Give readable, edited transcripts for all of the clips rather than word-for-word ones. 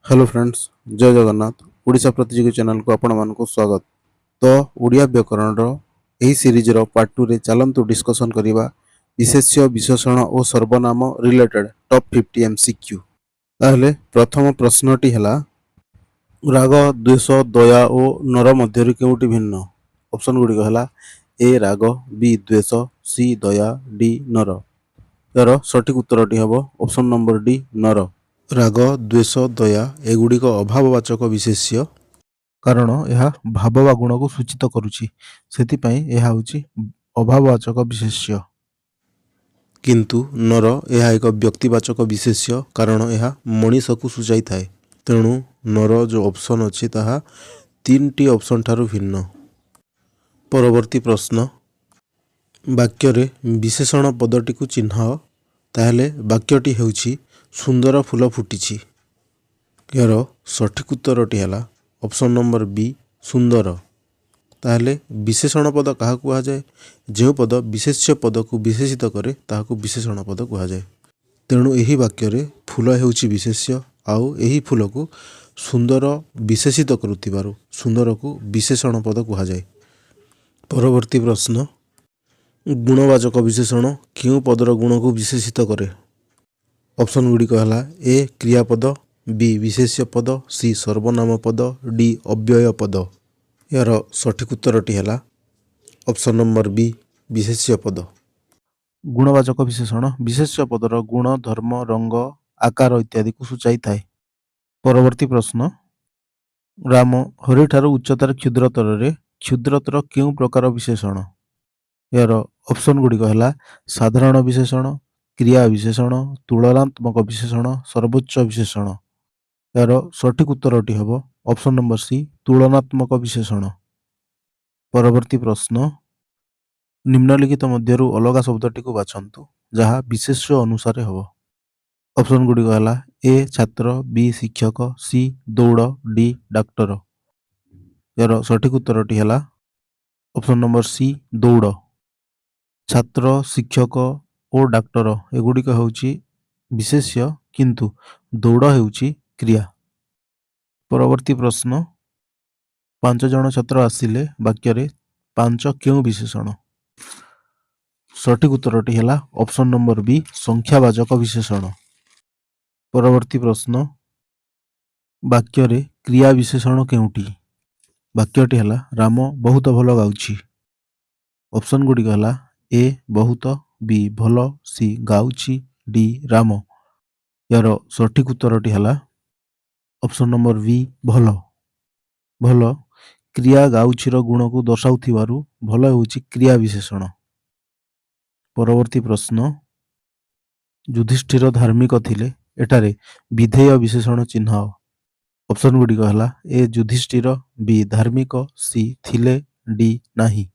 Hello friends, जय जगन्नाथ। ओडिशा प्रतियोगी channel को आपण मानक स्वागत। तो ओडिया व्याकरण यही सीरीज पार्ट 2 रे चलंतु डिस्कशन करिबा विशेष्य विशेषण और सर्वनाम रिलेटेड टॉप 50 एमसीक्यू। ताहले प्रथम प्रश्नटी हला, राग द्वेष दया और नर मध्य केउटी भिन्न? ऑप्शन गुडी हला ए राग, बी द्वेष, सी दया, डी नर। यार सठिक उत्तरटी हबो ऑप्शन नंबर डी नर। राग द्वेष दया एगुड़िक अभाववाचक विशेष्य, कारण यह भाव वा गुण को सूचित करुछि, सेतिपई यह होछि अभाववाचक विशेष्य। किंतु नर यह एक व्यक्तिवाचक विशेष्य, कारण यह मनीष को सूचाई थाए। तेणु नर जो ऑप्शन अछि ताहा 3टी ऑप्शन ठारू भिन्न। परवर्ती प्रश्न, वाक्य रे विशेषण पदटी को चिन्ह। ताहले वाक्यटी हेउछि सुंदर फूल फुटिछि। यार सठिक उत्तरटी है ऑप्शन नंबर बी सुंदर। ताहले विशेषण पद क्या कह जाए? जो पद विशेष्य पद को विशेषित करे ताहाकू विशेषण पद कह जाए। तेणु यही वाक्य रे फूल हेउछि विशेष्य, आउ यही फूल को सुंदर विशेषित करुथिबारु सुंदर को विशेषण पद कह जाए। परवर्ती प्रश्न, गुणवाचक विशेषण क्यों पदर गुण को विशेषित करे? ऑप्शन गुड़िक है ए क्रियापद, बी विशेष्य पद, सी सर्वनाम पद, डी अव्यय पद। यार सठिक उत्तरटी है ऑप्शन नंबर बी विशेष्य पद। गुणवाचक विशेषण विशेष्य पदर गुण, धर्म, रंग, आकार इत्यादि को सूचाई थाए। परवर्ती प्रश्न, राम हरि ठारू उच्चतार क्षुद्रतर रे क्षुद्रतर क्यों प्रकार विशेषण? यार ऑप्शन गुड़िक है साधारण विशेषण, क्रिया विशेषण, तुलनात्मक विशेषण, सर्वोच्च विशेषण। यार सठिक उत्तरटी हबो ऑप्शन नंबर सी तुलनात्मक विशेषण। परवर्ती प्रश्न, निम्नलिखित मध्यरु अलगा शब्दटी को बाछंतु जहाँ विशेष्य अनुसार हबो। ऑप्शन गुड़िक है ए छात्र, बी शिक्षक, सी दौड़, डी डाक्टर। यार सठिक उत्तरटी है ऑप्शन नंबर सी दौड़। छात्र, शिक्षक और डाक्टर एगुड़िक होउछि विशेष्य, किंतु दौड़ हेउछि क्रिया। परवर्ती प्रश्न, 5 जन छात्र आसिले वाक्य रे 5 क्यों विशेषण? सठिक उत्तरटी है ऑप्शन नंबर बी संख्यावाचक विशेषण। परवर्ती प्रश्न, वाक्य रे क्रिया विशेषण केउटी? वाक्यटी है राम बहुत भल गाउछि। ऑप्शन गुड़िक है ए बहुत, बी भल, सी गाउछि, डी राम। यार सठिक उत्तरटी है ऑप्शन नंबर बी भल। भल क्रिया गाउछि रो गुण को दर्शाउथिबारु भल होउछि क्रिया विशेषण। परवर्ती प्रश्न, युधिष्ठिर धार्मिक थिले एटारे विधेय विशेषण चिन्ह। ऑप्शन गुड़िक है ए युधिष्ठिर, बी धार्मिक, सी थिले, डी नाही।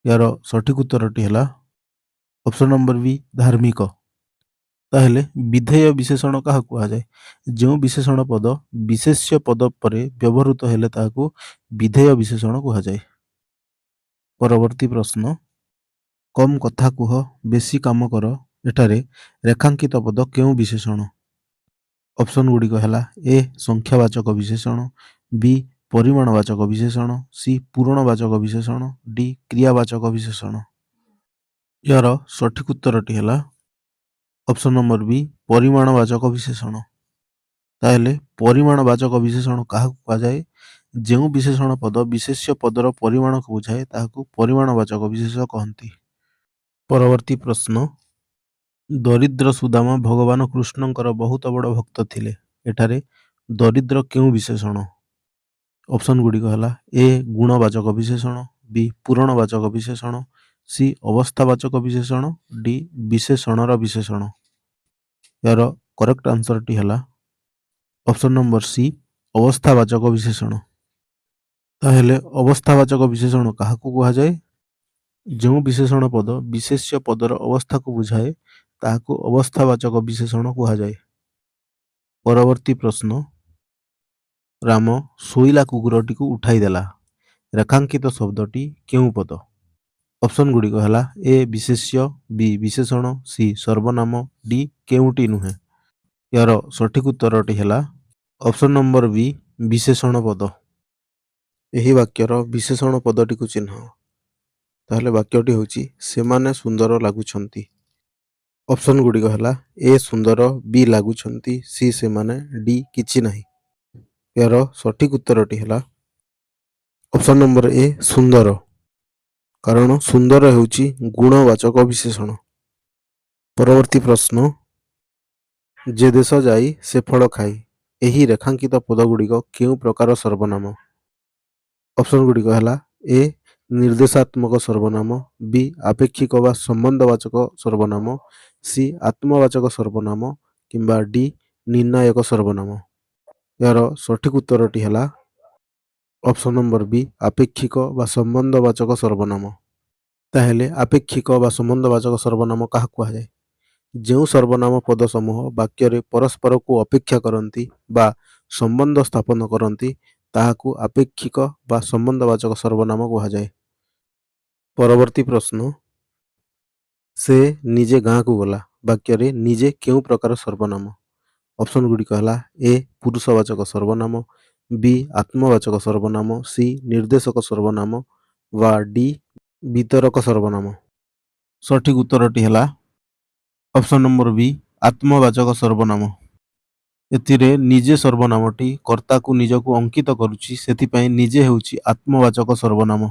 यार सठिक उत्तरटी है ऑप्शन नंबर बी धार्मिक। ताहले विधेय विशेषण क्या कह जाए? जो विशेषण पद विशेष्य पद पर व्यवहृत हेले ताहाकू विधेय विशेषण कह जाए। परवर्ती प्रश्न, कम कथा कुह बेसी काम कर एठारे रेखांकित पद क्यों विशेषण? ऑप्शन गुड़िक है ए संख्यावाचक विशेषण, बी परिमाणवाचक विशेषण, सी पूरणवाचक विशेषण, डी क्रियावाचक विशेषण। यार सठिक उत्तरटी है ऑप्शन नंबर बी परिमाणवाचक विशेषण। ताहले परिमाणवाचक विशेषण क्या कह जाए? जो विशेषण पद विशेष्य पदर परिमाण को बुझाए ताहाकू परिमाणवाचक विशेषण कहती। परवर्ती प्रश्न, दरिद्र सुदामा भगवान कृष्णंकर बहुत बड़ भक्त थिले एठारे दरिद्र क्यों विशेषण? ऑप्शन गुड़िक है ए गुणवाचक विशेषण, बी पूरणवाचक विशेषण, सी अवस्थावाचक विशेषण, डी विशेषणर विशेषण। यार करेक्ट आंसर टी है ऑप्शन नंबर सी अवस्थावाचक विशेषण। ताहले अवस्थावाचक विशेषण क्या कह जाए? जो विशेषण पद विशेष्य पदर अवस्था को बुझाए ताहाकू अवस्थावाचक विशेषण कह जाए। परवर्ती प्रश्न, राम शोइला कुकुरटी को उठाई देला रेखांकित शब्दटी क्यों पद? ऑप्शन गुड़िक है ए विशेष्य, बी विशेषण, सी सर्वनाम, डी केउटी नुहे। यार सठिक उत्तरटी है ଅପସନ୍ ନମ୍ବର ବି ବିଶେଷଣ ପଦ। ଏହି ବାକ୍ୟର ବିଶେଷଣ ପଦଟିକୁ ଚିହ୍ନ। ତାହେଲେ ବାକ୍ୟଟି ହେଉଛି ସେମାନେ ସୁନ୍ଦର ଲାଗୁଛନ୍ତି। ଅପସନ୍ ଗୁଡ଼ିକ ହେଲା ଏ ସୁନ୍ଦର, ବି ଲାଗୁଛନ୍ତି, ସି ସେମାନେ, ଡି କିଛି ନାହିଁ। ଏହାର ସଠିକ୍ ଉତ୍ତରଟି ହେଲା ଅପସନ୍ ନମ୍ବର ଏ ସୁନ୍ଦର, କାରଣ ସୁନ୍ଦର ହେଉଛି ଗୁଣବାଚକ ବିଶେଷଣ। ପରବର୍ତ୍ତୀ ପ୍ରଶ୍ନ, ଯେ ଦେଶ ଯାଇ ସେ ଫଳ ଖାଇ, ଏହି ରେଖାଙ୍କିତ ପଦଗୁଡ଼ିକ କେଉଁ ପ୍ରକାର ସର୍ବନାମ? ଅପସନ୍ ଗୁଡ଼ିକ ହେଲା ଏ ନିର୍ଦ୍ଦେଶାତ୍ମକ ସର୍ବନାମ, ବି ଆପେକ୍ଷିକ ବା ସମ୍ବନ୍ଧବାଚକ ସର୍ବନାମ, ସି ଆତ୍ମବାଚକ ସର୍ବନାମ କିମ୍ବା ଡି ନିର୍ଣ୍ଣାୟକ ସର୍ବନାମ। ଏହାର ସଠିକ୍ ଉତ୍ତରଟି ହେଲା ଅପସନ୍ ନମ୍ବର ବି ଆପେକ୍ଷିକ ବା ସମ୍ବନ୍ଧବାଚକ ସର୍ବନାମ। ତାହେଲେ ଆପେକ୍ଷିକ ବା ସମ୍ବନ୍ଧବାଚକ ସର୍ବନାମ କାହାକୁ କୁହାଯାଏ? ଯେଉଁ ସର୍ବନାମ ପଦ ସମୂହ ବାକ୍ୟରେ ପରସ୍ପରକୁ ଅପେକ୍ଷା କରନ୍ତି ବା ସମ୍ବନ୍ଧ ସ୍ଥାପନ କରନ୍ତି ତାହାକୁ ଆପେକ୍ଷିକ ବା ସମ୍ବନ୍ଧବାଚକ ସର୍ବନାମ କୁହାଯାଏ। ପରବର୍ତ୍ତୀ ପ୍ରଶ୍ନ, ସେ ନିଜେ ଗାଁକୁ ଗଲା ବାକ୍ୟରେ ନିଜେ କେଉଁ ପ୍ରକାର ସର୍ବନାମ? ଅପସନ୍ ଗୁଡ଼ିକ ହେଲା ଏ ପୁରୁଷବାଚକ ସର୍ବନାମ, ବି ଆତ୍ମବାଚକ ସର୍ବନାମ, ସି ନିର୍ଦ୍ଦେଶକ ସର୍ବନାମ ବା ଡି ବିତରକ ସର୍ବନାମ। ସଠିକ୍ ଉତ୍ତରଟି ହେଲା ଅପସନ୍ ନମ୍ବର ବି ଆତ୍ମବାଚକ ସର୍ବନାମ। ଏଥିରେ ନିଜେ ସର୍ବନାମଟି କର୍ତ୍ତାକୁ ନିଜକୁ ଅଙ୍କିତ କରୁଛି, ସେଥିପାଇଁ ନିଜେ ହେଉଛି ଆତ୍ମବାଚକ ସର୍ବନାମ।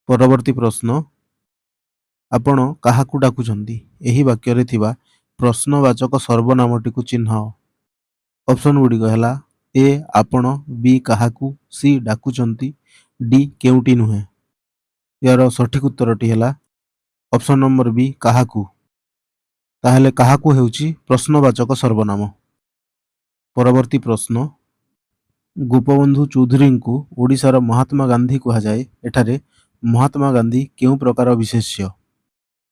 ପରବର୍ତ୍ତୀ ପ୍ରଶ୍ନ, ଆପଣ କାହାକୁ ଡାକୁଛନ୍ତି? ଏହି ବାକ୍ୟରେ ଥିବା ପ୍ରଶ୍ନବାଚକ ସର୍ବନାମଟିକୁ ଚିହ୍ନ। ଅପସନ୍ ଗୁଡ଼ିକ ହେଲା ଏ ଆପଣ, ବି କାହାକୁ, ସି ଡାକୁଛନ୍ତି, ଡି କେଉଁଠି ନୁହେଁ। ଏହାର ସଠିକ୍ ଉତ୍ତରଟି ହେଲା ଅପସନ୍ ନମ୍ବର ବି କାହାକୁ। ତାହେଲେ କାହାକୁ ହେଉଛି ପ୍ରଶ୍ନବାଚକ ସର୍ବନାମ। ପରବର୍ତ୍ତୀ ପ୍ରଶ୍ନ, ଗୋପବନ୍ଧୁ ଚୌଧୁରୀଙ୍କୁ ଓଡ଼ିଶାର ମହାତ୍ମା ଗାନ୍ଧୀ କୁହାଯାଏ। ଏଠାରେ ମହାତ୍ମା ଗାନ୍ଧୀ କେଉଁ ପ୍ରକାର ବିଶେଷ୍ୟ?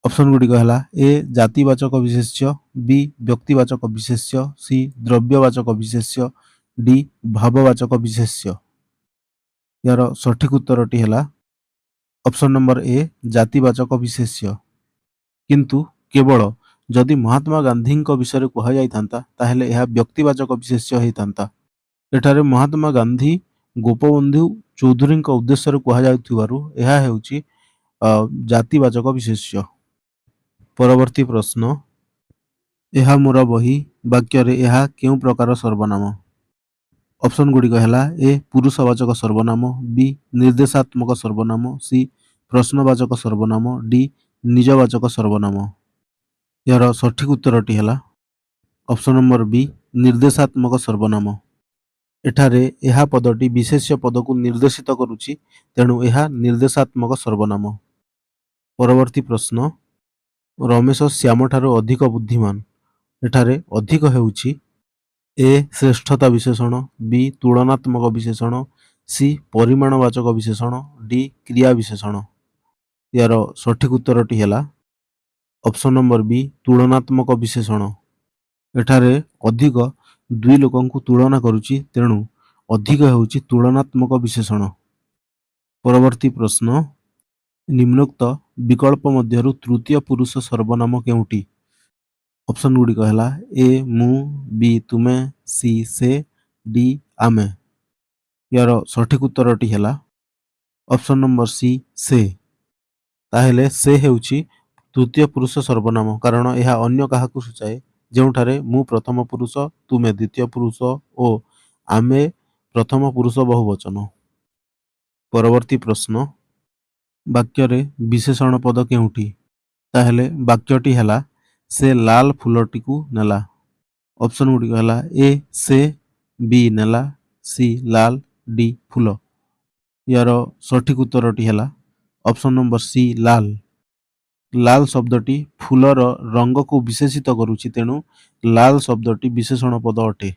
ଅପସନ୍ ଗୁଡ଼ିକ ହେଲା ଏ ଜାତିବାଚକ ବିଶେଷ୍ୟ, ବି ବ୍ୟକ୍ତିବାଚକ ବିଶେଷ୍ୟ, ସି ଦ୍ରବ୍ୟବାଚକ ବିଶେଷ୍ୟ, ଡି ଭାବବାଚକ ବିଶେଷ୍ୟ। ଏହାର ସଠିକ୍ ଉତ୍ତରଟି ହେଲା ଅପସନ୍ ନମ୍ବର ଏ ଜାତିବାଚକ ବିଶେଷ୍ୟ। କିନ୍ତୁ କେବଳ ଯଦି ମହାତ୍ମା ଗାନ୍ଧୀଙ୍କ ବିଷୟରେ କୁହାଯାଇଥାନ୍ତା ତାହେଲେ ଏହା ବ୍ୟକ୍ତିବାଚକ ବିଶେଷ୍ୟ ହୋଇଥାନ୍ତା। ଏଠାରେ ମହାତ୍ମା ଗାନ୍ଧୀ ଗୋପବନ୍ଧୁ ଚୌଧୁରୀଙ୍କ ଉଦ୍ଦେଶ୍ୟରେ କୁହାଯାଉଥିବାରୁ ଏହା ହେଉଛି ଜାତିବାଚକ ବିଶେଷ୍ୟ। ପରବର୍ତ୍ତୀ ପ୍ରଶ୍ନ, ଏହା ମୋର ବହି ବାକ୍ୟରେ ଏହା କେଉଁ ପ୍ରକାର ସର୍ବନାମ? ଅପସନ୍ ଗୁଡ଼ିକ ହେଲା ଏ ପୁରୁଷବାଚକ ସର୍ବନାମ, ବି ନିର୍ଦ୍ଦେଶାତ୍ମକ ସର୍ବନାମ, ସି ପ୍ରଶ୍ନବାଚକ ସର୍ବନାମ, ଡି ନିଜବାଚକ ସର୍ବନାମ। ଏହାର ସଠିକ୍ ଉତ୍ତରଟି ହେଲା ଅପସନ୍ ନମ୍ବର ବି ନିର୍ଦ୍ଦେଶାତ୍ମକ ସର୍ବନାମ। ଏଠାରେ ଏହା ପଦଟି ବିଶେଷ୍ୟ ପଦକୁ ନିର୍ଦ୍ଦେଶିତ କରୁଛି, ତେଣୁ ଏହା ନିର୍ଦ୍ଦେଶାତ୍ମକ ସର୍ବନାମ। ପରବର୍ତ୍ତୀ ପ୍ରଶ୍ନ, ରମେଶ ଶ୍ୟାମଠାରୁ ଅଧିକ ବୁଦ୍ଧିମାନ। ଏଠାରେ ଅଧିକ ହେଉଛି ଏ ଶ୍ରେଷ୍ଠତା ବିଶେଷଣ, ବି ତୁଳନାତ୍ମକ ବିଶେଷଣ, ସି ପରିମାଣବାଚକ ବିଶେଷଣ, ଡି କ୍ରିୟା ବିଶେଷଣ। ଏହାର ସଠିକ୍ ଉତ୍ତରଟି ହେଲା ଅପସନ୍ ନମ୍ବର ବି ତୁଳନାତ୍ମକ ବିଶେଷଣ। ଏଠାରେ ଅଧିକ ଦୁଇ ଲୋକଙ୍କୁ ତୁଳନା କରୁଛି, ତେଣୁ ଅଧିକ ହେଉଛି ତୁଳନାତ୍ମକ ବିଶେଷଣ। ପରବର୍ତ୍ତୀ ପ୍ରଶ୍ନ, ନିମ୍ନୋକ୍ତ ବିକଳ୍ପ ମଧ୍ୟରୁ ତୃତୀୟ ପୁରୁଷ ସର୍ବନାମ କେଉଁଟି? ଅପସନ୍ ଗୁଡ଼ିକ ହେଲା ଏ ମୁଁ, ବି ତୁମେ, ସି ସେ, ଡି ଆମେ। ଏହାର ସଠିକ୍ ଉତ୍ତରଟି ହେଲା ଅପସନ୍ ନମ୍ବର ସି ସେ। ତାହେଲେ ସେ ହେଉଛି ତୃତୀୟ ପୁରୁଷ ସର୍ବନାମ, କାରଣ ଏହା ଅନ୍ୟ କାହାକୁ ସୂଚାଏ, ଯେଉଁଠାରେ ମୁଁ ପ୍ରଥମ ପୁରୁଷ, ତୁମେ ଦ୍ୱିତୀୟ ପୁରୁଷ ଓ ଆମେ ପ୍ରଥମ ପୁରୁଷ ବହୁବଚନ। ପରବର୍ତ୍ତୀ ପ୍ରଶ୍ନ, ବାକ୍ୟରେ ବିଶେଷଣ ପଦ କେଉଁଠି? ତାହେଲେ ବାକ୍ୟଟି ହେଲା ସେ ଲାଲ ଫୁଲଟିକୁ ନେଲା। ଅପସନ୍ ଗୁଡ଼ିକ ହେଲା ଏ ସେ, ବି ନେଲା, ସି ଲାଲ, ଡି ଫୁଲ। ଏହାର ସଠିକ୍ ଉତ୍ତରଟି ହେଲା ଅପସନ୍ ନମ୍ବର ସି ଲାଲ। ଲାଲ ଶବ୍ଦଟି ଫୁଲର ରଙ୍ଗକୁ ବିଶେଷିତ କରୁଛି, ତେଣୁ ଲାଲ ଶବ୍ଦଟି ବିଶେଷଣ ପଦ ଅଟେ।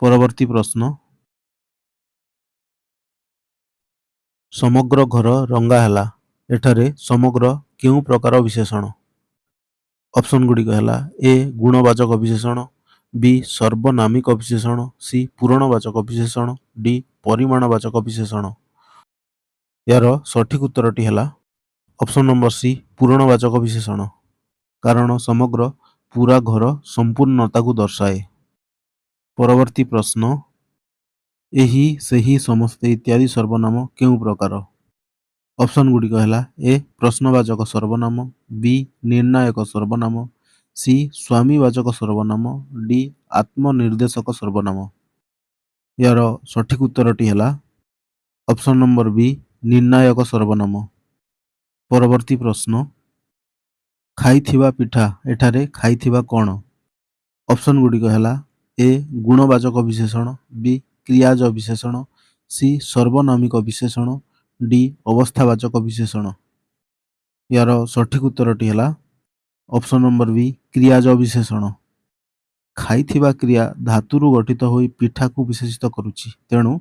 ପରବର୍ତ୍ତୀ ପ୍ରଶ୍ନ, ସମଗ୍ର ଘର ରଙ୍ଗା ହେଲା। ଏଠାରେ ସମଗ୍ର କେଉଁ ପ୍ରକାର ବିଶେଷଣ? ଅପସନ୍ ଗୁଡ଼ିକ ହେଲା ଏ ଗୁଣବାଚକ ବିଶେଷଣ, ବି ସର୍ବନାମିକ ବିଶେଷଣ, ସି ପୂରଣବାଚକ ବିଶେଷଣ, ଡି ପରିମାଣବାଚକ ବିଶେଷଣ। ଏହାର ସଠିକ୍ ଉତ୍ତରଟି ହେଲା ଅପସନ୍ ନମ୍ବର ସି ପୂରଣବାଚକ ବିଶେଷଣ, କାରଣ ସମଗ୍ର ପୁରା ଘର ସମ୍ପୂର୍ଣ୍ଣତାକୁ ଦର୍ଶାଏ। ପରବର୍ତ୍ତୀ ପ୍ରଶ୍ନ ଏହି ସେହି ସମସ୍ତେ ଇତ୍ୟାଦି ସର୍ବନାମ କେଉଁ ପ୍ରକାର? ଅପସନ୍ ଗୁଡ଼ିକ ହେଲା ଏ ପ୍ରଶ୍ନବାଚକ ସର୍ବନାମ, ବି ନିର୍ଣ୍ଣାୟକ ସର୍ବନାମ, ସି ସ୍ୱାମୀବାଚକ ସର୍ବନାମ, ଡି ଆତ୍ମନିର୍ଦ୍ଦେଶକ ସର୍ବନାମ। ଏହାର ସଠିକ ଉତ୍ତରଟି ହେଲା ଅପସନ୍ ନମ୍ବର ବି ନିର୍ଣ୍ଣାୟକ ସର୍ବନାମ। ପରବର୍ତ୍ତୀ ପ୍ରଶ୍ନ ଖାଇଥିବା ପିଠା ଏଠାରେ ଖାଇଥିବା କ'ଣ? ଅପସନ୍ ଗୁଡ଼ିକ ହେଲା ଏ ଗୁଣବାଚକ ବିଶେଷଣ, ବି କ୍ରିୟାଜ ବିଶେଷଣ, ସି ସର୍ବନାମିକ ବିଶେଷଣ, ଡି ଅବସ୍ଥାବାଚକ ବିଶେଷଣ। ଏହାର ସଠିକ ଉତ୍ତରଟି ହେଲା ଅପସନ୍ ନମ୍ବର ବି କ୍ରିୟାଜ ବିଶେଷଣ। ଖାଇଥିବା କ୍ରିୟା ଧାତୁରୁ ଗଠିତ ହୋଇ ପିଠାକୁ ବିଶେଷିତ କରୁଛି, ତେଣୁ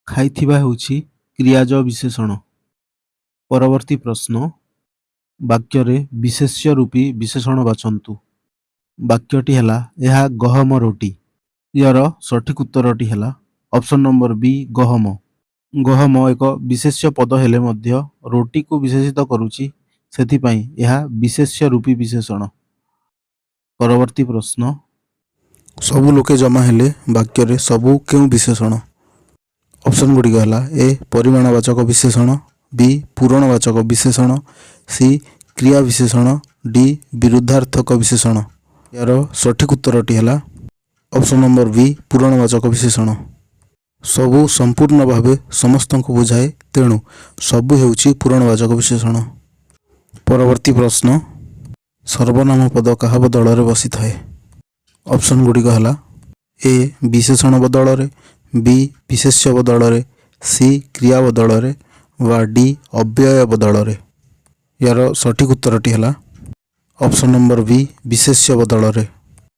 ଖାଇଥିବା ହେଉଛି କ୍ରିୟାଜ ବିଶେଷଣ। ପରବର୍ତ୍ତୀ ପ୍ରଶ୍ନ ବାକ୍ୟରେ ବିଶେଷ୍ୟ ରୂପୀ ବିଶେଷଣ ବାଛନ୍ତୁ। ବାକ୍ୟଟି ହେଲା ଏହା ଗହମ ରୁଟି। ଏହାର ସଠିକ ଉତ୍ତରଟି ହେଲା ଅପସନ୍ ନମ୍ବର ବି ଗହମ। ଗହମ ଏକ ବିଶେଷ୍ୟ ପଦ ହେଲେ ମଧ୍ୟ ରୁଟିକୁ ବିଶେଷିତ କରୁଛି, ସେଥିପାଇଁ ଏହା ବିଶେଷ୍ୟ ରୂପୀ ବିଶେଷଣ। ପରବର୍ତ୍ତୀ ପ୍ରଶ୍ନ ସବୁ ଲୋକେ ଜମା ହେଲେ ବାକ୍ୟରେ ସବୁ କେଉଁ ବିଶେଷଣ? ଅପସନ୍ ଗୁଡ଼ିକ ହେଲା ଏ ପରିମାଣବାଚକ ବିଶେଷଣ, ବି ପୂରଣବାଚକ ବିଶେଷଣ, ସି କ୍ରିୟା ବିଶେଷଣ, ଡି ବିରୁଦ୍ଧାର୍ଥକ ବିଶେଷଣ। ଏହାର ସଠିକ ଉତ୍ତରଟି ହେଲା ଅପସନ୍ ନମ୍ବର ବି ପୂରଣବାଚକ ବିଶେଷଣ। ସବୁ ସମ୍ପୂର୍ଣ୍ଣ ଭାବେ ସମସ୍ତଙ୍କୁ ବୁଝାଏ, ତେଣୁ ସବୁ ହେଉଛି ପୂରଣବାଚକ ବିଶେଷଣ। ପରବର୍ତ୍ତୀ ପ୍ରଶ୍ନ ସର୍ବନାମ ପଦ କାହା ବଦଳରେ ବସିଥାଏ? ଅପସନ୍ ଗୁଡ଼ିକ ହେଲା ଏ ବିଶେଷଣ ବଦଳରେ, ବି ବିଶେଷ୍ୟ ବଦଳରେ, ସି କ୍ରିୟା ବଦଳରେ ବା ଡି ଅବ୍ୟୟ ବଦଳରେ। ଏହାର ସଠିକ ଉତ୍ତରଟି ହେଲା ଅପସନ୍ ନମ୍ବର ବି ବିଶେଷ୍ୟ ବଦଳରେ।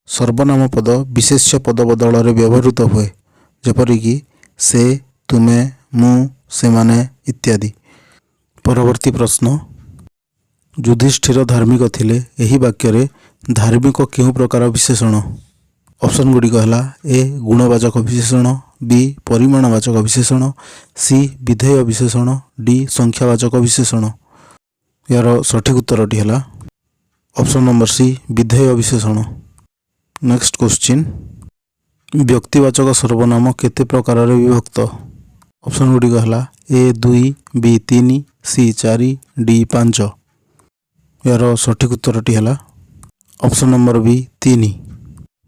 ସର୍ବନାମ ପଦ ବିଶେଷ୍ୟ ପଦ ବଦଳରେ ବ୍ୟବହୃତ ହୁଏ, ଯେପରିକି ସେ, ତୁମେ, ମୁଁ, ସେମାନେ ଇତ୍ୟାଦି। ପରବର୍ତ୍ତୀ ପ୍ରଶ୍ନ ଯୁଧିଷ୍ଠିର ଧାର୍ମିକ ଥିଲେ, ଏହି ବାକ୍ୟରେ ଧାର୍ମିକ କେଉଁ ପ୍ରକାର ବିଶେଷଣ? ଅପସନ୍ ଗୁଡ଼ିକ ହେଲା ଏ ଗୁଣବାଚକ ବିଶେଷଣ, ବି ପରିମାଣବାଚକ ବିଶେଷଣ, ସି ବିଧେୟ ବିଶେଷଣ, ଡି ସଂଖ୍ୟାବାଚକ ବିଶେଷଣ। ଏହାର ସଠିକ ଉତ୍ତରଟି ହେଲା ଅପସନ୍ ନମ୍ବର ସି ବିଧେୟ ବିଶେଷଣ। ନେକ୍ସଟ କ୍ୱେଶ୍ଚିନ୍ ବ୍ୟକ୍ତିବାଚକ ସର୍ବନାମ କେତେ ପ୍ରକାରରେ ବିଭକ୍ତ? ଅପସନ୍ ଗୁଡ଼ିକ ହେଲା ଏ 2, ବି 3, ସି 4, ଡି 5। ଏହାର ସଠିକ ଉତ୍ତରଟି ହେଲା ଅପସନ୍ ନମ୍ବର ବି 3।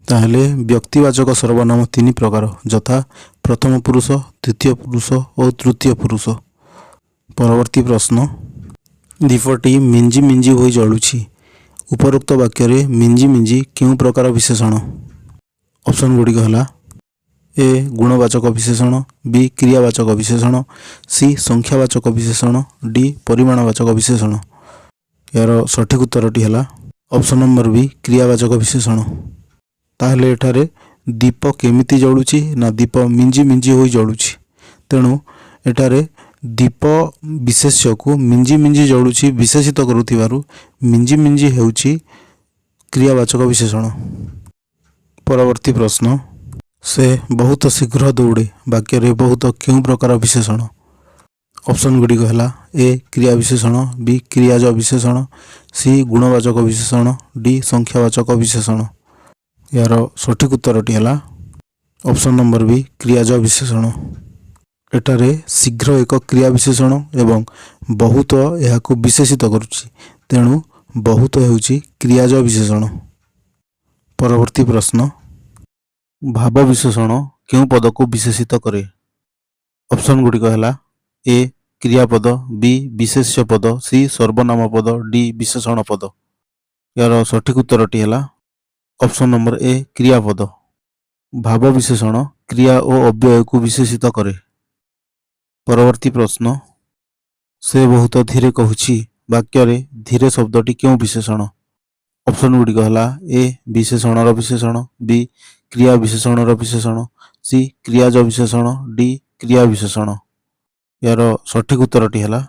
ତାହେଲେ ବ୍ୟକ୍ତିବାଚକ ସର୍ବନାମ 3 ପ୍ରକାର, ଯଥା ପ୍ରଥମ ପୁରୁଷ, ଦ୍ୱିତୀୟ ପୁରୁଷ ଓ ତୃତୀୟ ପୁରୁଷ। ପରବର୍ତ୍ତୀ ପ୍ରଶ୍ନ ଦୀପଟି ମିଞ୍ଜି ମିଞ୍ଜି ହୋଇ ଜଳୁଛି। ଉପରୋକ୍ତ ବାକ୍ୟରେ ମିଞ୍ଜି ମିଞ୍ଜି କେଉଁ ପ୍ରକାର ବିଶେଷଣ? ଅପସନ୍ ଗୁଡ଼ିକ ହେଲା ଏ ଗୁଣବାଚକ ବିଶେଷଣ, ବି କ୍ରିୟାବାଚକ ବିଶେଷଣ, ସି ସଂଖ୍ୟାବାଚକ ବିଶେଷଣ, ଡି ପରିମାଣବାଚକ ବିଶେଷଣ। ଏହାର ସଠିକ ଉତ୍ତରଟି ହେଲା ଅପସନ୍ ନମ୍ବର ବି କ୍ରିୟାବାଚକ ବିଶେଷଣ। ତାହେଲେ ଏଠାରେ ଦୀପ କେମିତି ଜଳୁଛି ନା ଦୀପ ମିଞ୍ଜି ମିଞ୍ଜି ହୋଇ ଜଳୁଛି, ତେଣୁ ଏଠାରେ ଦୀପ ବିଶେଷ୍ୟକୁ ମିଞ୍ଜି ମିଞ୍ଜି ଜଳୁଛି ବିଶେଷିତ କରୁଥିବାରୁ ମିଞ୍ଜି ମିଞ୍ଜି ହେଉଛି କ୍ରିୟାବାଚକ ବିଶେଷଣ। ପରବର୍ତ୍ତୀ ପ୍ରଶ୍ନ ସେ ବହୁତ ଶୀଘ୍ର ଦୌଡ଼େ ବାକ୍ୟରେ ବହୁତ କେଉଁ ପ୍ରକାର ବିଶେଷଣ? ଅପସନ୍ ଗୁଡ଼ିକ ହେଲା ଏ କ୍ରିୟା ବିଶେଷଣ, ବି କ୍ରିୟାଜ ବିଶେଷଣ, ସି ଗୁଣବାଚକ ବିଶେଷଣ, ଡି ସଂଖ୍ୟାବାଚକ ବିଶେଷଣ। ଏହାର ସଠିକ ଉତ୍ତରଟି ହେଲା ଅପସନ୍ ନମ୍ବର ବି କ୍ରିୟାଜ ବିଶେଷଣ। ଏଠାରେ ଶୀଘ୍ର ଏକ କ୍ରିୟା ବିଶେଷଣ ଏବଂ ବହୁତ ଏହାକୁ ବିଶେଷିତ କରୁଛି, ତେଣୁ ବହୁତ ହେଉଛି କ୍ରିୟାଜ ବିଶେଷଣ। ପରବର୍ତ୍ତୀ ପ୍ରଶ୍ନ ଭାବ ବିଶେଷଣ କେଉଁ ପଦକୁ ବିଶେଷିତ କରେ? ଅପସନ୍ ଗୁଡ଼ିକ ହେଲା ଏ କ୍ରିୟାପଦ, ବି ବିଶେଷ୍ୟ ପଦ, ସି ସର୍ବନାମ ପଦ, ଡି ବିଶେଷଣ ପଦ। ଏହାର ସଠିକ ଉତ୍ତରଟି ହେଲା ଅପସନ୍ ନମ୍ବର ଏ କ୍ରିୟାପଦ। ଭାବ ବିଶେଷଣ କ୍ରିୟା ଓ ଅବ୍ୟୟକୁ ବିଶେଷିତ କରେ। ପରବର୍ତ୍ତୀ ପ୍ରଶ୍ନ ସେ ବହୁତ ଧୀରେ କହୁଛି ବାକ୍ୟରେ ଧୀରେ ଶବ୍ଦଟି କେଉଁ ବିଶେଷଣ? ଅପସନ୍ ଗୁଡ଼ିକ ହେଲା ଏ ବିଶେଷଣର ବିଶେଷଣ, ବି କ୍ରିୟା ବିଶେଷଣର ବିଶେଷଣ, ସି କ୍ରିୟାଜ ବିଶେଷଣ, ଡି କ୍ରିୟା ବିଶେଷଣ। ଏହାର ସଠିକ ଉତ୍ତରଟି ହେଲା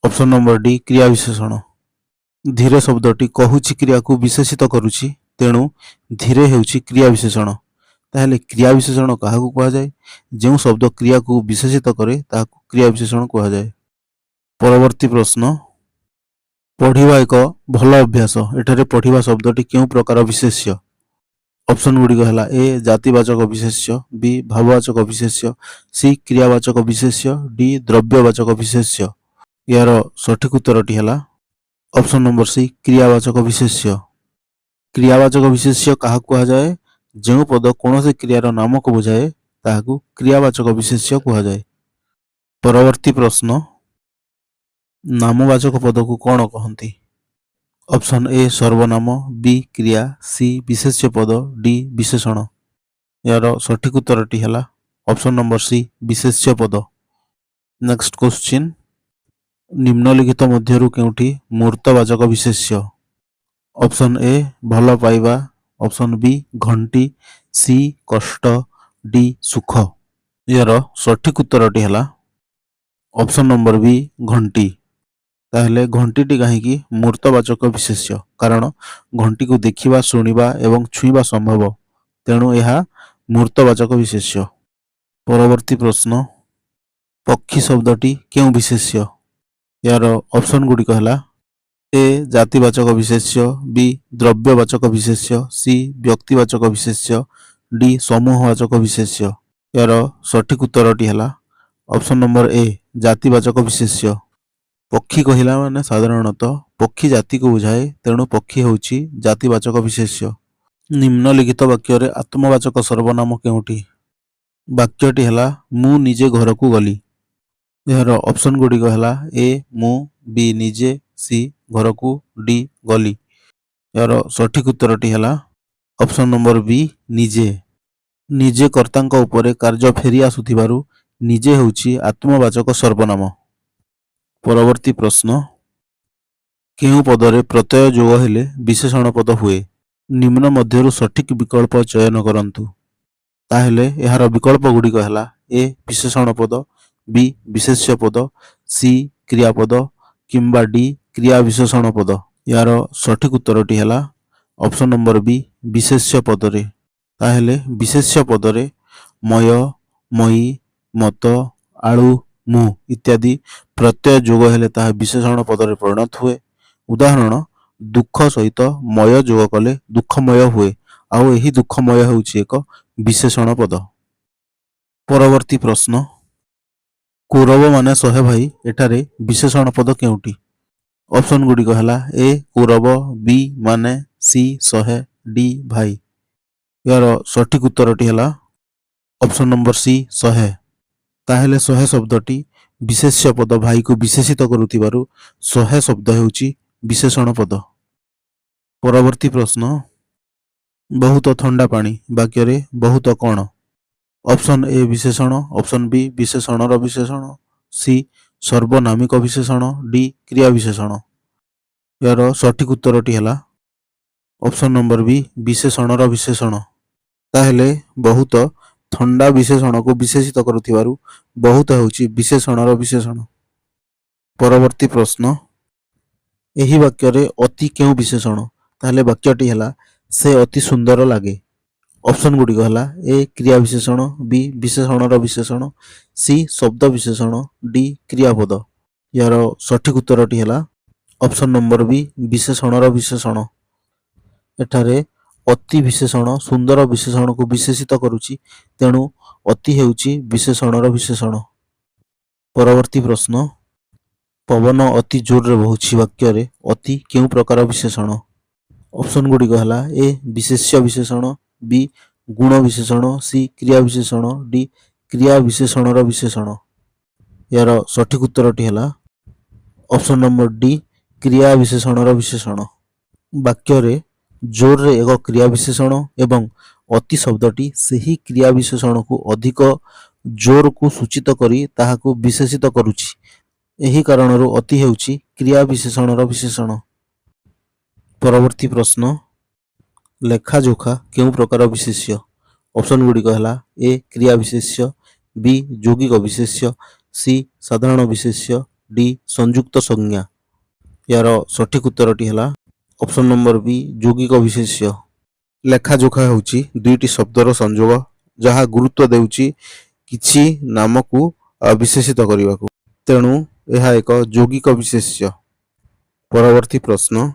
ଅପସନ୍ ନମ୍ବର ଡି କ୍ରିୟା ବିଶେଷଣ। ଧୀରେ ଶବ୍ଦଟି କହୁଛି କ୍ରିୟାକୁ ବିଶେଷିତ କରୁଛି, ତେଣୁ ଧୀରେ ହେଉଛି କ୍ରିୟା ବିଶେଷଣ। ତାହେଲେ କ୍ରିୟା ବିଶେଷଣ କାହାକୁ କୁହାଯାଏ? ଯେଉଁ ଶବ୍ଦ କ୍ରିୟାକୁ ବିଶେଷିତ କରେ ତାହାକୁ କ୍ରିୟା ବିଶେଷଣ କୁହାଯାଏ। ପରବର୍ତ୍ତୀ ପ୍ରଶ୍ନ ପଢ଼ିବା ଏକ ଭଲ ଅଭ୍ୟାସ, ଏଠାରେ ପଢ଼ିବା ଶବ୍ଦଟି କେଉଁ ପ୍ରକାର ବିଶେଷ୍ୟ? ऑप्शन गुड़िक है ए जातिवाचक विशेष्य, बी भाववाचक विशेष्य, सी क्रियावाचक विशेष्य, डी द्रव्यवाचक विशेष्य। यार सठिक उत्तरटी है ऑप्शन नंबर सी क्रियावाचक विशेष्य। क्रियावाचक विशेष्य क्या कहुए, जो पद कौन से क्रियार नाम को बुझाए ताकू क्रियावाचक विशेष्य कहुए। परवर्ती प्रश्न, नामवाचक पद को कौन कहती? ऑप्शन ए सर्वनाम, बी क्रिया, सी विशेष्य पद, डी विशेषण। यार सठिक उत्तरटी है ऑप्शन नंबर सी विशेष्य पद। नेक्स्ट क्वेश्चन, निम्नलिखित मध्यरु केउठी मूर्तवाचक विशेष्य? ऑप्शन ए भल पाइबा, ऑप्शन बी घंटी, सी कष्ट, डी सुख। यार सठिक उत्तरटी है ऑप्शन नंबर बी घंटी। ताहले घंटीटी कहीं मूर्तवाचक विशेष्य, कारण घंटी को देखिबा, शुणिबा एवं छुईबा संभव, तेणु यह मूर्तवाचक विशेष्य। परवर्ती प्रश्न, पक्षी शब्दटी क्यों विशेष्य? यार ऑप्शन गुड़िक है ए जातिवाचक विशेष्य, बी द्रव्यवाचक विशेष्य, सी व्यक्तिवाचक विशेष्य, डी समूहवाचक विशेष्य। यार सठिक उत्तरटी है ऑप्शन नंबर ए जातिवाचक विशेष्य। पक्षी कहला माने साधारणतः पक्षी जाति को बुझाए, तेणु पक्षी होउची जातिवाचक विशेष्य। निम्नलिखित वाक्य रे आत्मवाचक सर्वनाम केउठी? वाक्यटी है मु निजे घर को गली। यार ऑप्शन गुड़िक है ए मु, बी निजे, सी घर को, डी गली। यार सठिक उत्तरटी है ऑप्शन नंबर बी निजे। निजे कर्तांक उपरे कार्य फेरी आसुथिबारु निजे होउची आत्मवाचक सर्वनाम। परवर्ती प्रश्न, केउ पदरे प्रत्यय जोग हेले विशेषण पद हुए? निम्न मध्यरु सठिक विकल्प चयन करंतु। ताहेले यार विकल्प गुड़िक है ए विशेषण पद, बी विशेष्य पद, सी क्रियापद, किंबा डी क्रिया विशेषण पद। यार सठिक उत्तरटी है ऑप्शन नंबर बी विशेष्य पदरे। ताहेले विशेष्य पदरे मय, मई, मत, आलु, मु इत्यादि प्रत्यय जोग हेले ताहा विशेषण पदरे परिणत हुए। उदाहरण, दुख सहित मय जोग कले दुखमय हुए, आउ एही दुखमय होउछि एक विशेषण पद। परवर्ती प्रश्न, कौरव माने 100 भाई एठारे विशेषण पद केउटी? ऑप्शन गुड़िक है ए कौरव, बी माने, सी 100, डी भाई। यार सठिक उत्तरटी है ऑप्शन नंबर सी 100। ताहेले 100 शब्दटी विशेष्य पद भाई को विशेषित करुथिबारु 100 शब्द हेउची विशेषण पद। परवर्ती प्रश्न, बहुत ठंडा पानी वाक्य रे बहुत कौन? ऑप्शन ए विशेषण, ऑप्शन बी विशेषणर विशेषण, सी सर्वनामिक विशेषण, डी क्रिया विशेषण। यार सठिक उत्तरटी है ऑप्शन नंबर बी विशेषणर विशेषण। ताहेले बहुत ठंडा विशेषण को विशेषित करुथिबारु बहुत होउची विशेषणर विशेषण। परवर्ती प्रश्न, एही वाक्य रे अति क्यों विशेषण? ताहेले वाक्यटी है से अति सुंदर लागे। ऑप्शन गुड़िक है ए क्रिया विशेषण, बी विशेषणर विशेषण, सी शब्द विशेषण, डी क्रियापद। यार सठिक उत्तरटी है ऑप्शन नंबर बी विशेषणर विशेषण। एठारे अति विशेषण सुंदर विशेषण को विशेषित करुछि, तेणु अति हेउछि विशेषणर विशेषण। परवर्ती प्रश्न, पवन अति जोर रे बहुछि वाक्य रे अति केउ प्रकार विशेषण? ऑप्शन गुड़िक है ए विशेष्य विशेषण, बी गुण विशेषण, सी क्रिया विशेषण, डी क्रिया विशेषणर विशेषण। यार सठिक उत्तरटी है ऑप्शन नंबर डी क्रिया विशेषणर विशेषण। वाक्य रे जोर रे एक क्रिया विशेषण एवं अति शब्दटी सही क्रिया विशेषण को अधिक जोर को सूचित करी ताहाको विशेषित करुछि। एही कारणरू अति हेउछि क्रिया विशेषणर विशेषण। परवर्ती प्रश्न, लेखाजोखा केउ प्रकार विशेष्य? ऑप्शन गुड़िक है ए क्रिया विशेष्य, बी यौगिक विशेष्य, सी साधारण विशेष्य, डी संयुक्त संज्ञा। यार सठिक उत्तरटी है ऑप्शन नंबर बी यौगिक विशेष्य। लेखाजोखा होउची दुईटी शब्दर संयोग जहाँ गुरुत्व देउची किछि नाम को विशेषित करने को, तेणु यह एक यौगिक विशेष्य। परवर्ती प्रश्न,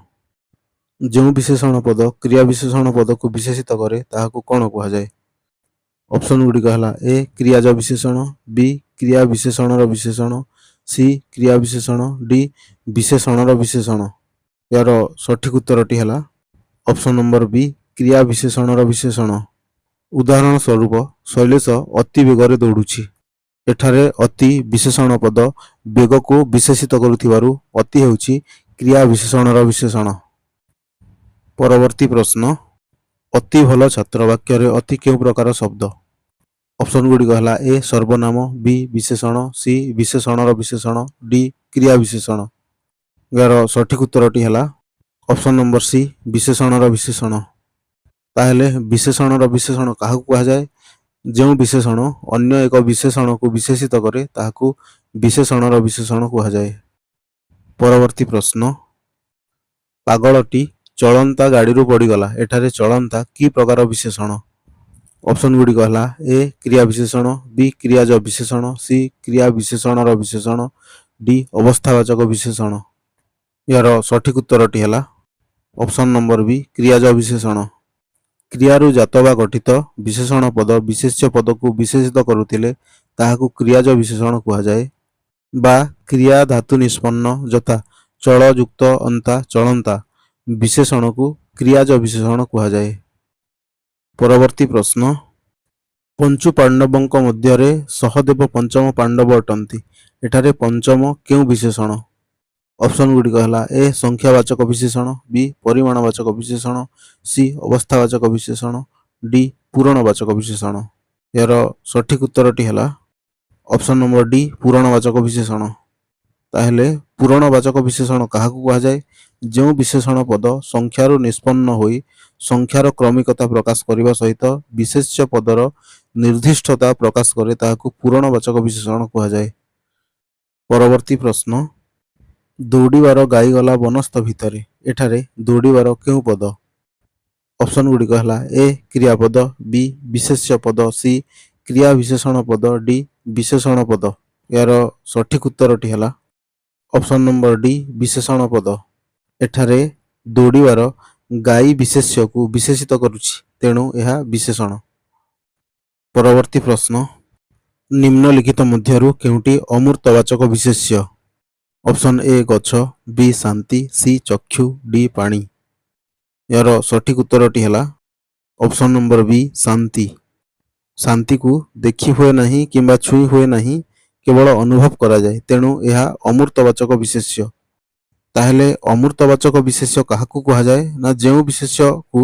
ଯେଉଁ ବିଶେଷଣ ପଦ କ୍ରିୟା ବିଶେଷଣ ପଦକୁ ବିଶେଷିତ କରେ ତାହାକୁ କ'ଣ କୁହାଯାଏ? ଅପସନ୍ ଗୁଡ଼ିକ ହେଲା ଏ କ୍ରିୟାଜ ବିଶେଷଣ, ବି କ୍ରିୟା ବିଶେଷଣର ବିଶେଷଣ, ସି କ୍ରିୟା ବିଶେଷଣ, ଡି ବିଶେଷଣର ବିଶେଷଣ। ଏହାର ସଠିକ ଉତ୍ତରଟି ହେଲା ଅପସନ୍ ନମ୍ବର ବି କ୍ରିୟା ବିଶେଷଣର ବିଶେଷଣ। ଉଦାହରଣ ସ୍ୱରୂପ ଶୈଲେଶ ଅତି ବେଗରେ ଦୌଡ଼ୁଛି। ଏଠାରେ ଅତି ବିଶେଷଣ ପଦ ବେଗକୁ ବିଶେଷିତ କରୁଥିବାରୁ ଅତି ହେଉଛି କ୍ରିୟା ବିଶେଷଣର ବିଶେଷଣ। ପରବର୍ତ୍ତୀ ପ୍ରଶ୍ନ, ଅତି ଭଲ ଛାତ୍ର ବାକ୍ୟରେ ଅତି କେଉଁ ପ୍ରକାର ଶବ୍ଦ? ଅପସନ୍ ଗୁଡ଼ିକ ହେଲା ଏ ସର୍ବନାମ, ବି ବିଶେଷଣ, ସି ବିଶେଷଣର ବିଶେଷଣ, ଡି କ୍ରିୟା ବିଶେଷଣ। ଏହାର ସଠିକ ଉତ୍ତରଟି ହେଲା ଅପସନ୍ ନମ୍ବର ସି ବିଶେଷଣର ବିଶେଷଣ। ତାହେଲେ ବିଶେଷଣର ବିଶେଷଣ କାହାକୁ କୁହାଯାଏ? ଯେଉଁ ବିଶେଷଣ ଅନ୍ୟ ଏକ ବିଶେଷଣକୁ ବିଶେଷିତ କରେ ତାହାକୁ ବିଶେଷଣର ବିଶେଷଣ କୁହାଯାଏ। ପରବର୍ତ୍ତୀ ପ୍ରଶ୍ନ, ପାଗଳଟି ଚଳନ୍ତା ଗାଡ଼ିରୁ ପଡ଼ିଗଲା। ଏଠାରେ ଚଳନ୍ତା କି ପ୍ରକାର ବିଶେଷଣ? ଅପସନ୍ ଗୁଡ଼ିକ ହେଲା ଏ କ୍ରିୟା ବିଶେଷଣ, ବି କ୍ରିୟାଜ ବିଶେଷଣ, ସି କ୍ରିୟା ବିଶେଷଣର ବିଶେଷଣ, ଡି ଅବସ୍ଥାବାଚକ ବିଶେଷଣ। ଏହାର ସଠିକ ଉତ୍ତରଟି ହେଲା ଅପସନ୍ ନମ୍ବର ବି କ୍ରିୟାଜ ବିଶେଷଣ। କ୍ରିୟାରୁ ଜାତ ବା ଗଠିତ ବିଶେଷଣ ପଦ ବିଶେଷ୍ୟ ପଦକୁ ବିଶେଷିତ କରୁଥିଲେ ତାହାକୁ କ୍ରିୟାଜ ବିଶେଷଣ କୁହାଯାଏ। ବା କ୍ରିୟା ଧାତୁ ନିଷ୍ପନ୍ନ ଯଥା ଚଳ ଯୁକ୍ତ ଅନ୍ତା ଚଳନ୍ତା ବିଶେଷଣକୁ କ୍ରିୟାଜ ବିଶେଷଣ କୁହାଯାଏ। ପରବର୍ତ୍ତୀ ପ୍ରଶ୍ନ, ପଞ୍ଚୁ ପାଣ୍ଡବଙ୍କ ମଧ୍ୟରେ ସହଦେବ ପଞ୍ଚମ ପାଣ୍ଡବ ଅଟନ୍ତି। ଏଠାରେ ପଞ୍ଚମ କେଉଁ ବିଶେଷଣ? ଅପସନ୍ ଗୁଡ଼ିକ ହେଲା ଏ ସଂଖ୍ୟାବାଚକ ବିଶେଷଣ, ବି ପରିମାଣବାଚକ ବିଶେଷଣ, ସି ଅବସ୍ଥାବାଚକ ବିଶେଷଣ, ଡି ପୂରଣବାଚକ ବିଶେଷଣ। ଏହାର ସଠିକ ଉତ୍ତରଟି ହେଲା ଅପସନ୍ ନମ୍ବର ଡି ପୂରଣବାଚକ ବିଶେଷଣ। ତାହେଲେ ପୂରଣବାଚକ ବିଶେଷଣ କାହାକୁ କୁହାଯାଏ? ଯେଉଁ ବିଶେଷଣ ପଦ ସଂଖ୍ୟାରୁ ନିଷ୍ପନ୍ନ ହୋଇ ସଂଖ୍ୟାର କ୍ରମିକତା ପ୍ରକାଶ କରିବା ସହିତ ବିଶେଷ୍ୟ ପଦର ନିର୍ଦ୍ଦିଷ୍ଟତା ପ୍ରକାଶ କରେ ତାହାକୁ ପୂରଣବାଚକ ବିଶେଷଣ କୁହାଯାଏ। ପରବର୍ତ୍ତୀ ପ୍ରଶ୍ନ, ଦୌଡ଼ିବାର ଗାଈଗଲା ବନସ୍ତ ଭିତରେ। ଏଠାରେ ଦୌଡ଼ିବାର କେଉଁ ପଦ? ଅପସନ୍ ଗୁଡ଼ିକ ହେଲା ଏ କ୍ରିୟାପଦ, ବି ବିଶେଷ୍ୟ ପଦ, ସି କ୍ରିୟା ବିଶେଷଣ ପଦ, ଡି ବିଶେଷଣ ପଦ। ଏହାର ସଠିକ ଉତ୍ତରଟି ହେଲା ଅପସନ୍ ନମ୍ବର ଡି ବିଶେଷଣ ପଦ। ଏଠାରେ ଦୌଡ଼ିବାର ଗାଈ ବିଶେଷ୍ୟକୁ ବିଶେଷିତ କରୁଛି ତେଣୁ ଏହା ବିଶେଷଣ। ପରବର୍ତ୍ତୀ ପ୍ରଶ୍ନ, ନିମ୍ନଲିଖିତ ମଧ୍ୟରୁ କେଉଁଟି ଅମୂର୍ତ୍ତବାଚକ ବିଶେଷ୍ୟ? ଅପସନ୍ ଏ ଗଛ, ବି ଶାନ୍ତି, ସି ଚକ୍ଷୁ, ଡି ପାଣି। ଏହାର ସଠିକ ଉତ୍ତରଟି ହେଲା ଅପସନ୍ ନମ୍ବର ବି ଶାନ୍ତି। ଶାନ୍ତିକୁ ଦେଖି ହୁଏ ନାହିଁ କିମ୍ବା ଛୁଇଁ ହୁଏ ନାହିଁ, କେବଳ ଅନୁଭବ କରାଯାଏ, ତେଣୁ ଏହା ଅମୂର୍ତ୍ତବାଚକ ବିଶେଷ୍ୟ। ତାହେଲେ ଅମୂର୍ତ୍ତବାଚକ ବିଶେଷ୍ୟ କାହାକୁ କୁହାଯାଏ? ନା ଯେଉଁ ବିଶେଷ୍ୟକୁ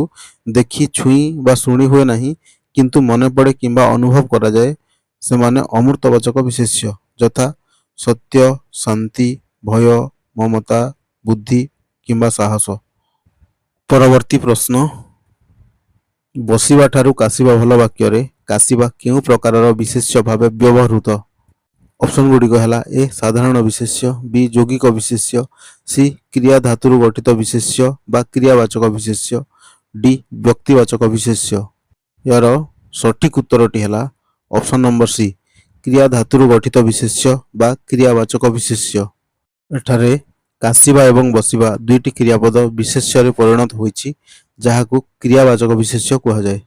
ଦେଖି ଛୁଇଁ ବା ଶୁଣି ହୁଏ ନାହିଁ କିନ୍ତୁ ମନେ ପଡ଼େ କିମ୍ବା ଅନୁଭବ କରାଯାଏ ସେମାନେ ଅମୂର୍ତ୍ତବାଚକ ବିଶେଷ୍ୟ ଯଥା ସତ୍ୟ, ଶାନ୍ତି, ଭୟ, ମମତା, ବୁଦ୍ଧି କିମ୍ବା ସାହସ। ପରବର୍ତ୍ତୀ ପ୍ରଶ୍ନ, ବସିବା ଠାରୁ କାଶିବା ଭଲ ବାକ୍ୟରେ କାଶିବା କେଉଁ ପ୍ରକାରର ବିଶେଷ୍ୟ ଭାବେ ବ୍ୟବହୃତ? ଅପସନ୍ ଗୁଡ଼ିକ ହେଲା ଏ ସାଧାରଣ ବିଶେଷ୍ୟ, ବି ଯୌଗିକ ବିଶେଷ୍ୟ, ସି କ୍ରିୟା ଧାତୁରୁ ଗଠିତ ବିଶେଷ୍ୟ ବା କ୍ରିୟାବାଚକ ବିଶେଷ୍ୟ, ଡି ବ୍ୟକ୍ତିବାଚକ ବିଶେଷ୍ୟ। ଏହାର ସଠିକ ଉତ୍ତରଟି ହେଲା ଅପସନ୍ ନମ୍ବର ସି କ୍ରିୟା ଧାତୁରୁ ଗଠିତ ବିଶେଷ୍ୟ ବା କ୍ରିୟାବାଚକ ବିଶେଷ୍ୟ। ଏଠାରେ କାଶିବା ଏବଂ ବସିବା ଦୁଇଟି କ୍ରିୟାପଦ ବିଶେଷ୍ୟରେ ପରିଣତ ହୋଇଛି ଯାହାକୁ କ୍ରିୟାବାଚକ ବିଶେଷ୍ୟ କୁହାଯାଏ।